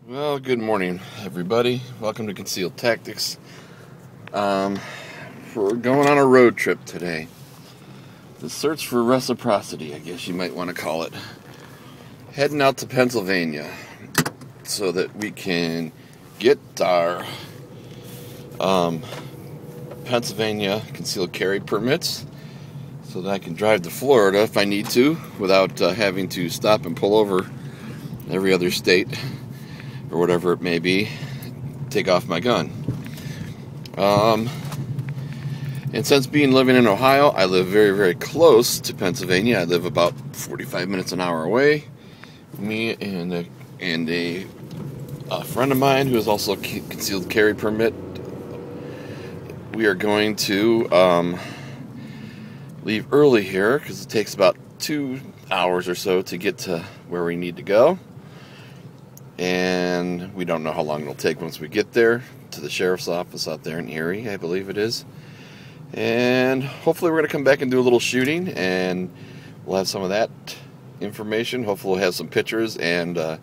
Well, good morning, everybody. Welcome to Concealed Tactics. We're going on a road trip today. The search for reciprocity, I guess you might want to call it. Heading out to Pennsylvania so that we can get our Pennsylvania concealed carry permits so that I can drive to Florida if I need to without having to stop and pull over every other state or whatever it may be, take off my gun. And since living in Ohio, I live very, very close to Pennsylvania. I live about 45 minutes an hour away. Me and a friend of mine who has also a concealed carry permit. We are going to leave early here because it takes about 2 hours or so to get to where we need to go. And we don't know how long it'll take once we get there to the sheriff's office out there in Erie, I believe it is. And hopefully we're going to come back and do a little shooting, and we'll have some of that information. Hopefully we'll have some pictures and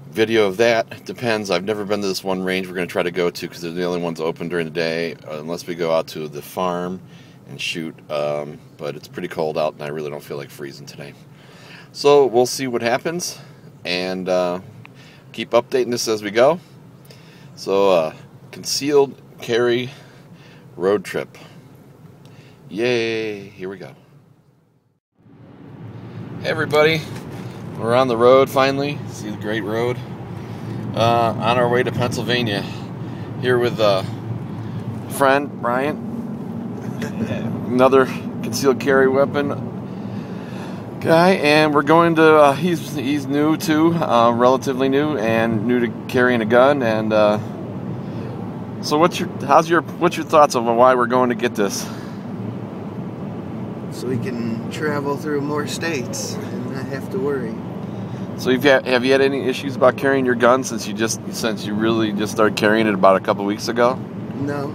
video of that. Depends. I've never been to this one range we're going to try to go to because they're the only ones open during the day, unless we go out to the farm and shoot. But it's pretty cold out, and I really don't feel like freezing today. So we'll see what happens, and keep updating this as we go. So, concealed carry road trip. Yay! Here we go. Hey everybody, we're on the road finally. See the great road. On our way to Pennsylvania. Here with friend Brian. Another concealed carry weapon guy, and we're going to he's new too, relatively new and new to carrying a gun. And so what's your thoughts on why we're going to get this? So we can travel through more states and not have to worry. So have you had any issues about carrying your gun since you really just started carrying it about a couple weeks ago? No,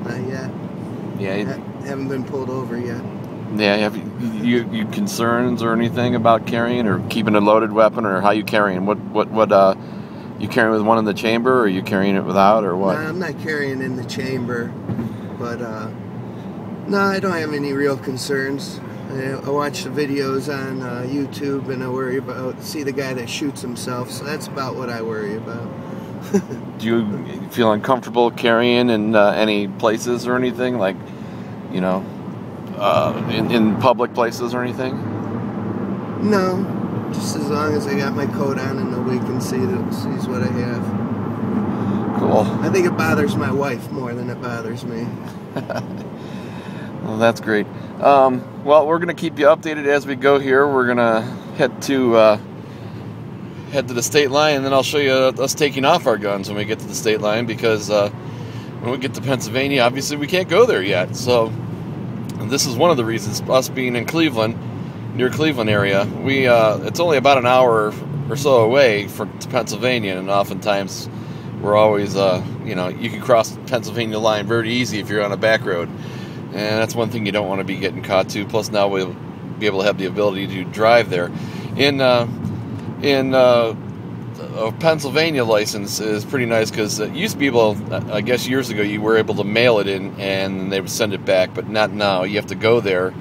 not yet. Yeah, haven't been pulled over yet. Yeah, have you concerns or anything about carrying or keeping a loaded weapon, or how you carrying? What you carrying with one in the chamber, or are you carrying it without, or what? No, I'm not carrying in the chamber, but no, I don't have any real concerns. I watch the videos on YouTube, and I see the guy that shoots himself, so that's about what I worry about. Do you feel uncomfortable carrying in any places or anything, like, you know, in public places or anything? No, just as long as I got my coat on and nobody can sees what I have. Cool. I think it bothers my wife more than it bothers me. Well, that's great. Well, we're going to keep you updated as we go here. We're going to head to the state line, and then I'll show you us taking off our guns when we get to the state line, because when we get to Pennsylvania, obviously we can't go there yet. So this is one of the reasons, us being in Cleveland, near Cleveland area, it's only about an hour or so away to Pennsylvania, and oftentimes we're always, you can cross the Pennsylvania line very easy if you're on a back road. And that's one thing you don't want to be getting caught to. Plus, now we'll be able to have the ability to drive there. A Pennsylvania license is pretty nice, because it used to be able, I guess years ago, you were able to mail it in and they would send it back, but not now. You have to go there,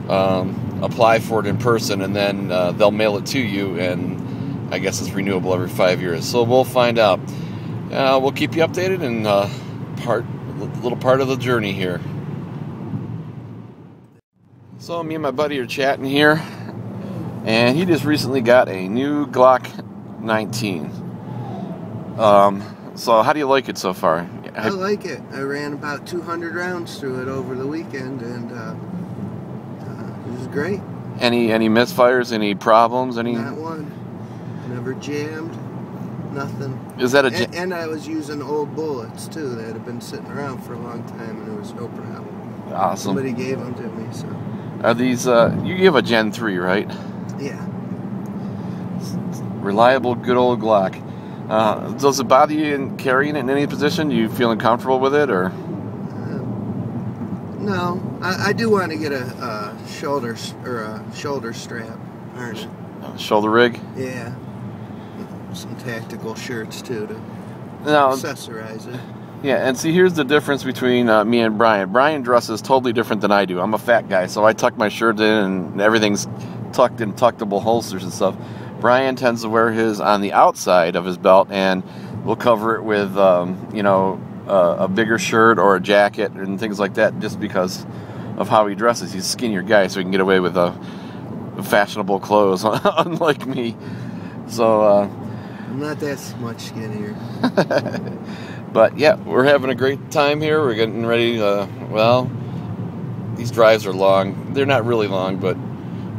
apply for it in person, and then they'll mail it to you, and I guess it's renewable every 5 years. So we'll find out. We'll keep you updated in a little part of the journey here. So me and my buddy are chatting here, and he just recently got a new Glock 19. So how do you like it so far? I like it. I ran about 200 rounds through it over the weekend, and it was great. Any misfires? Any problems? Not one. Never jammed. Nothing. Is that and I was using old bullets too that had been sitting around for a long time, and there was no problem. Awesome. Somebody gave them to me. So. Are these? You have a Gen 3, right? Yeah. Reliable, good old Glock. Does it bother you in carrying it in any position? You feeling comfortable with it, or? No, I do want to get a shoulder strap harness. Shoulder rig? Yeah. some tactical shirts too to now accessorize it. Yeah, and see, here's the difference between me and Brian. Brian dresses totally different than I do. I'm a fat guy, so I tuck my shirt in and everything's tucked in tuckable holsters and stuff. Brian tends to wear his on the outside of his belt, and we'll cover it with, a bigger shirt or a jacket and things like that, just because of how he dresses. He's a skinnier guy, so he can get away with fashionable clothes, unlike me. So I'm not that much skinnier. But yeah, we're having a great time here. We're getting ready. Well, these drives are long. They're not really long, but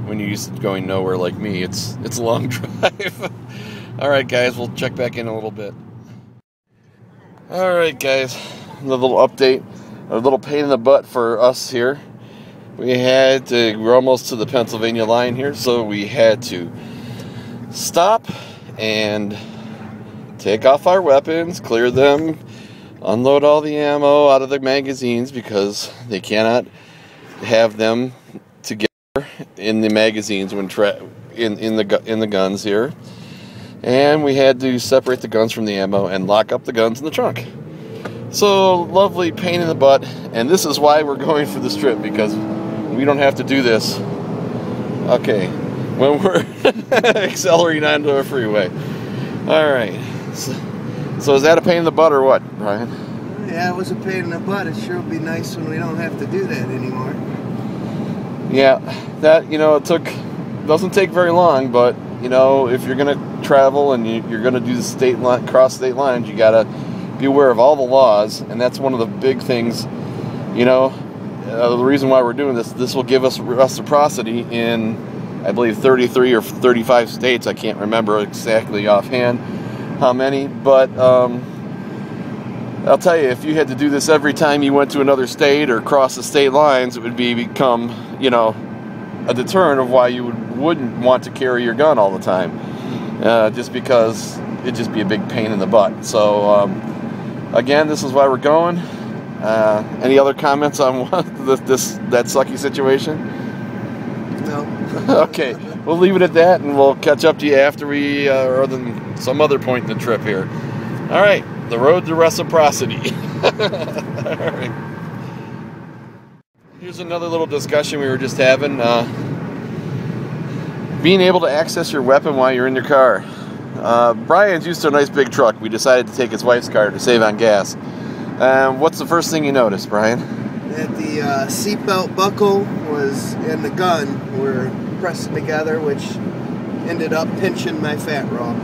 when you're used to going nowhere like me, it's a long drive. All right, guys, we'll check back in a little bit. All right, guys, a little update, a little pain in the butt for us here. We're almost to the Pennsylvania line here, so we had to stop and take off our weapons, clear them, unload all the ammo out of the magazines because they cannot have them together in the magazines when in the guns here. And we had to separate the guns from the ammo and lock up the guns in the trunk. So, lovely pain in the butt, and this is why we're going for this trip, because we don't have to do this, okay, when we're accelerating onto a freeway. All right. So is that a pain in the butt or what, Brian? Yeah, it was a pain in the butt. It sure would be nice when we don't have to do that anymore. Yeah, that, it doesn't take very long, but, if you're going to travel and you're going to do the cross state lines, you got to be aware of all the laws, and that's one of the big things, the reason why we're doing this will give us reciprocity in, I believe, 33 or 35 states. I can't remember exactly offhand how many, but I'll tell you, if you had to do this every time you went to another state or cross the state lines, it would become, a deterrent of why you wouldn't want to carry your gun all the time, just because it'd just be a big pain in the butt. So, again, this is why we're going. Any other comments on that sucky situation? No. Okay, we'll leave it at that, and we'll catch up to you after we, or then some other point in the trip here. All right, the road to reciprocity. All right. Here's another little discussion we were just having. Being able to access your weapon while you're in your car. Brian's used to a nice big truck. We decided to take his wife's car to save on gas. What's the first thing you noticed, Brian? That the seatbelt buckle and the gun were pressing together, which ended up pinching my fat roll.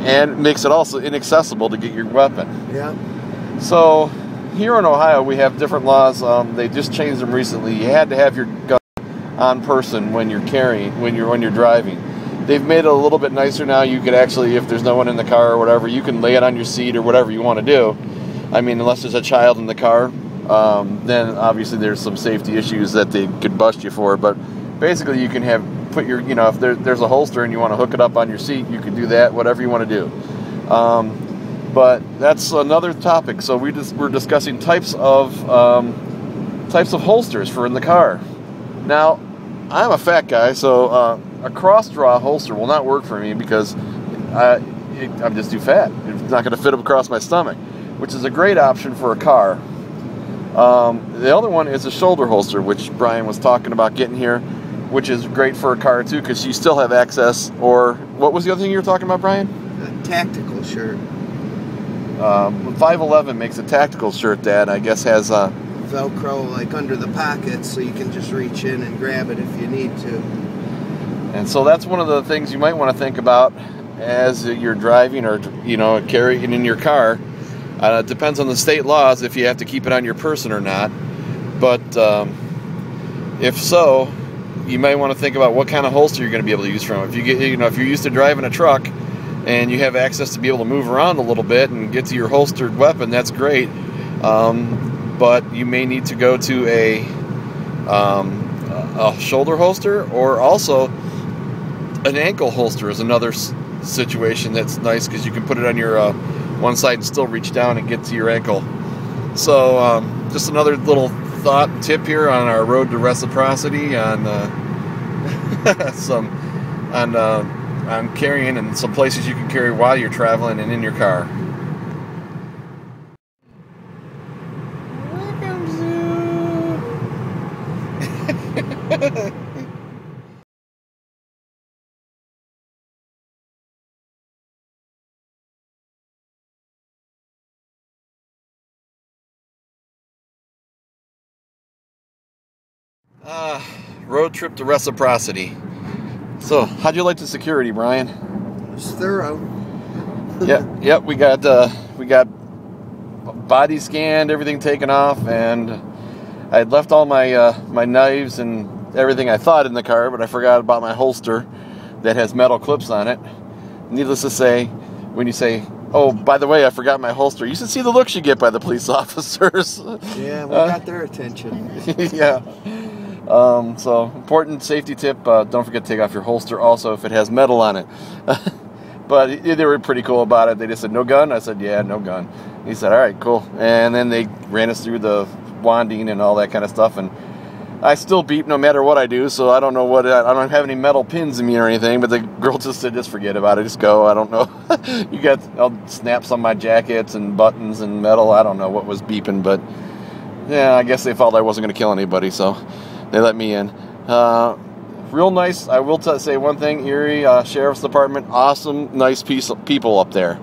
And makes it also inaccessible to get your weapon. Yeah. So, here in Ohio, we have different laws. They just changed them recently. You had to have your gun on person when you're driving. They've made it a little bit nicer now. You could actually, if there's no one in the car or whatever, you can lay it on your seat or whatever you want to do. I mean, unless there's a child in the car, then obviously there's some safety issues that they could bust you for. But basically, you can put your, if there's a holster and you want to hook it up on your seat, you can do that, whatever you want to do. But that's another topic. So we're discussing types of holsters for in the car. Now, I'm a fat guy, so a cross-draw holster will not work for me because I'm just too fat. It's not going to fit up across my stomach, which is a great option for a car. The other one is a shoulder holster, which Brian was talking about getting here, which is great for a car too because you still have access. Or what was the other thing you were talking about, Brian? A tactical shirt. 511 makes a tactical shirt that I guess has Velcro like under the pockets, so you can just reach in and grab it if you need to. And so that's one of the things you might want to think about as you're driving or carrying in your car. It depends on the state laws if you have to keep it on your person or not. But if so, you might want to think about what kind of holster you're going to be able to use from. If you're used to driving a truck and you have access to be able to move around a little bit and get to your holstered weapon, that's great. But you may need to go to a shoulder holster, or also an ankle holster is another situation that's nice because you can put it on your one side and still reach down and get to your ankle. So just another little thought tip here on our road to reciprocity on on carrying and some places you can carry while you're traveling and in your car. Welcome, Zoo. Road trip to Reciprocity. So, how'd you like the security, Brian? It was thorough. Yep. We got body scanned, everything taken off, and I had left all my my knives and everything I thought in the car, but I forgot about my holster that has metal clips on it. Needless to say, when you say, "Oh, by the way, I forgot my holster," you should see the looks you get by the police officers. Yeah, we got their attention. Yeah. So, important safety tip, don't forget to take off your holster also if it has metal on it. But they were pretty cool about it. They just said, "No gun?" I said, "Yeah, no gun." He said, "All right, cool." And then they ran us through the wanding and all that kind of stuff. And I still beep no matter what I do, so I don't know I don't have any metal pins in me or anything, but the girl just said, "Just forget about it, just go." I don't know. You got snaps on my jackets and buttons and metal. I don't know what was beeping, but yeah, I guess they felt I wasn't going to kill anybody, so they let me in. Real nice. I will say one thing, Erie Sheriff's Department, awesome, nice people up there.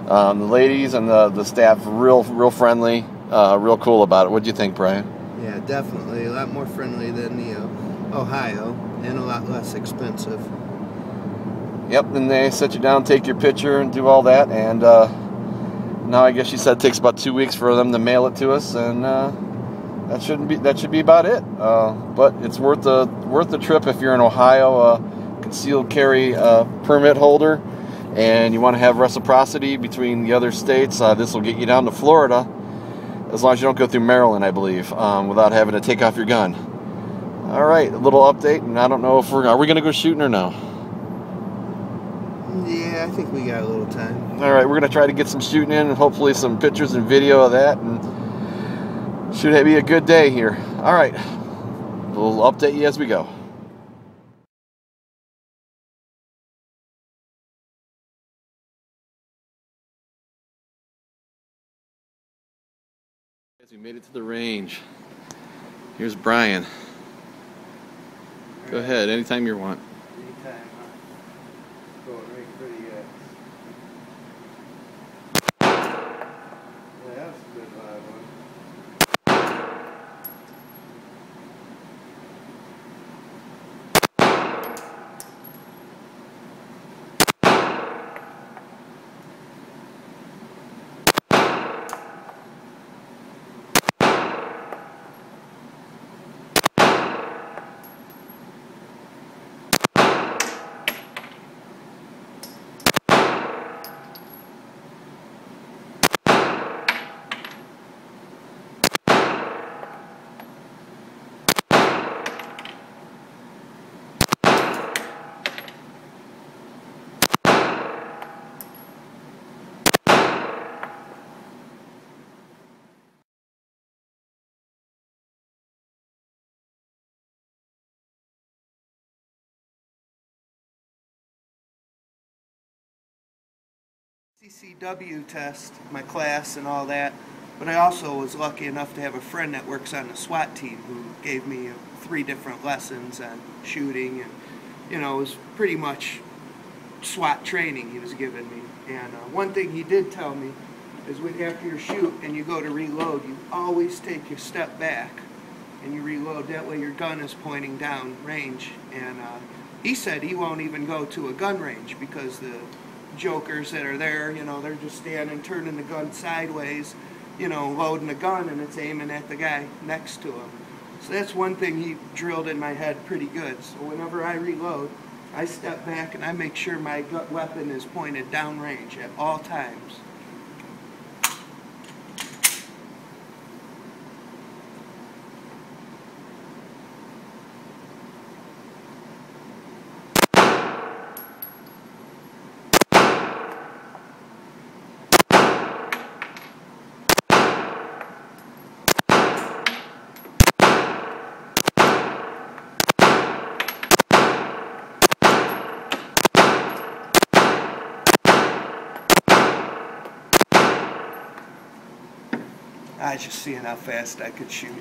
The ladies and the staff, real friendly, real cool about it. What do you think, Brian? Yeah, definitely. A lot more friendly than the Ohio, and a lot less expensive. Yep, and they set you down, take your picture, and do all that. And now I guess she said it takes about 2 weeks for them to mail it to us, and that should be about it. But it's worth the trip if you're an Ohio concealed carry permit holder, and you want to have reciprocity between the other states. This will get you down to Florida, as long as you don't go through Maryland, I believe, without having to take off your gun. All right, a little update, and I don't know if are we going to go shooting or no? Yeah, I think we got a little time. All right, we're going to try to get some shooting in, and hopefully some pictures and video of that, and should be a good day here. All right, we'll update you as we go. We made it to the range. Here's Brian. Go ahead, anytime you want. Anytime, huh? Going right pretty good. Yeah, that's a good live one. CCW test, my class and all that, but I also was lucky enough to have a friend that works on the SWAT team who gave me 3 different lessons on shooting, and it was pretty much SWAT training he was giving me. And one thing he did tell me is after you shoot and you go to reload, you always take your step back and you reload. That way your gun is pointing down range. And he said he won't even go to a gun range because the jokers that are there, they're just standing, turning the gun sideways, loading the gun, and it's aiming at the guy next to him. So that's one thing he drilled in my head pretty good. So whenever I reload, I step back and I make sure my weapon is pointed downrange at all times. I was just seeing how fast I could shoot.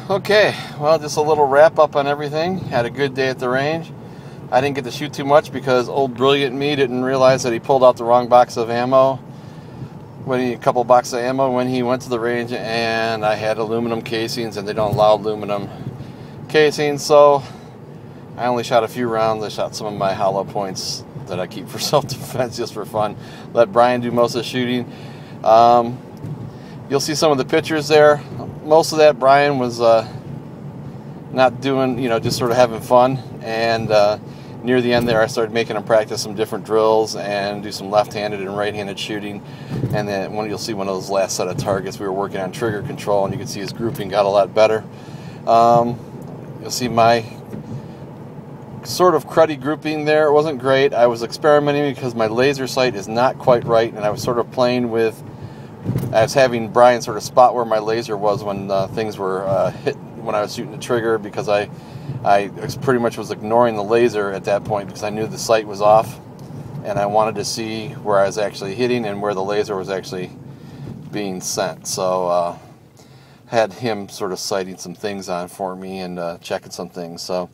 Okay, well, just a little wrap up on everything. Had a good day at the range. I didn't get to shoot too much because old brilliant me didn't realize that he pulled out the wrong box of ammo. A couple boxes of ammo when he went to the range, and I had aluminum casings, and they don't allow aluminum casings, so I only shot a few rounds. I shot some of my hollow points that I keep for self-defense, just for fun. Let Brian do most of the shooting. You'll see some of the pictures there. Most of that, Brian was not doing, just sort of having fun. And near the end there, I started making him practice some different drills and do some left-handed and right-handed shooting. And then you'll see one of those last set of targets, we were working on trigger control, and you can see his grouping got a lot better. You'll see my sort of cruddy grouping there. It wasn't great. I was experimenting because my laser sight is not quite right, and I was sort of playing with, I was having Brian sort of spot where my laser was when things were hit when I was shooting the trigger, because I pretty much was ignoring the laser at that point because I knew the sight was off, and I wanted to see where I was actually hitting and where the laser was actually being sent. So had him sort of sighting some things on for me and checking some things. So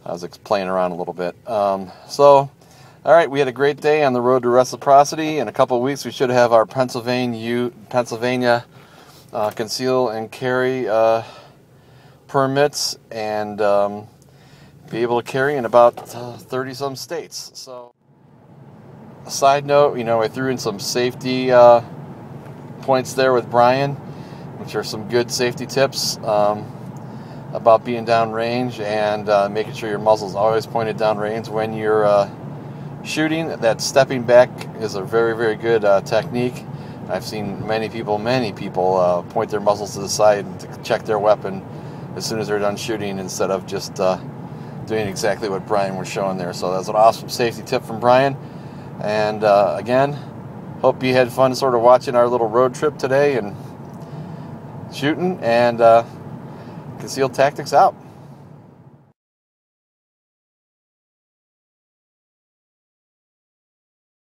I was playing around a little bit. All right, we had a great day on the road to Reciprocity. In a couple of weeks, we should have our Pennsylvania Conceal and Carry permits, and be able to carry in about 30-some states. So, a side note, I threw in some safety points there with Brian, which are some good safety tips about being downrange and making sure your muzzle's always pointed downrange when you're shooting. That stepping back is a very, very good technique. I've seen many people point their muzzles to the side to check their weapon as soon as they're done shooting, instead of just doing exactly what Brian was showing there. So that's an awesome safety tip from Brian. And again, hope you had fun sort of watching our little road trip today and shooting. And Concealed Tactics out.